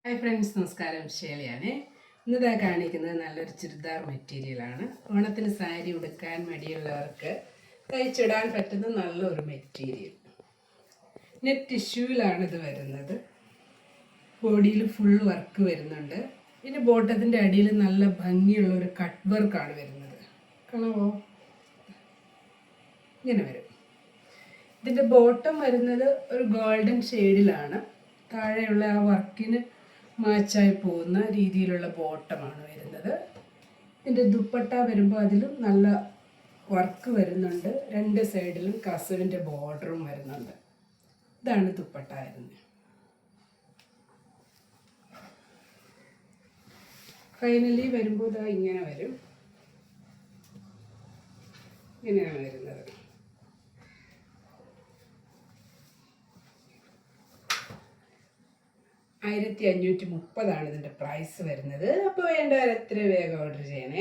Hi friends, നമസ്കാരം. ഷേളിയാണ്. ഇന്നിതാ കാണിക്കുന്നത് നല്ലൊരു ചുരിദാർ മെറ്റീരിയലാണ്. ഓണത്തിന് സാരി ഉടുക്കാൻ മടിയുള്ളവർക്ക് തയ്ച്ചിടാൻ പറ്റുന്ന നല്ലൊരു മെറ്റീരിയൽ. നെറ്റ് ടിഷ്യൂവിലാണ് ഇത് വരുന്നത്. ബോഡിയിൽ ഫുൾ വർക്ക് വരുന്നുണ്ട്. പിന്നെ ബോട്ടത്തിൻ്റെ അടിയിൽ നല്ല ഭംഗിയുള്ള ഒരു കട്ട് വർക്കാണ് വരുന്നത്. കാണാമോ? ഇങ്ങനെ വരും. ഇതിൻ്റെ ബോട്ടം വരുന്നത് ഒരു ഗോൾഡൻ ഷെയ്ഡിലാണ്. താഴെയുള്ള ആ വർക്കിന് മാച്ചായി പോകുന്ന രീതിയിലുള്ള ബോട്ടമാണ് വരുന്നത്. ഇതിൻ്റെ ദുപ്പട്ട വരുമ്പോൾ അതിലും നല്ല വർക്ക് വരുന്നുണ്ട്. രണ്ട് സൈഡിലും കസവിൻ്റെ ബോർഡറും വരുന്നുണ്ട്. ഇതാണ് ദുപ്പട്ട വരുന്നത്. ഫൈനലി വരുമ്പോൾ ഇതാ ഇങ്ങനെ വരും. ഇങ്ങനെയാണ് വരുന്നത്. $1530 ഇതിൻ്റെ പ്രൈസ് വരുന്നത്. അപ്പോൾ വേണ്ടവർ എത്ര വേഗം ഓർഡർ ചെയ്യണേ.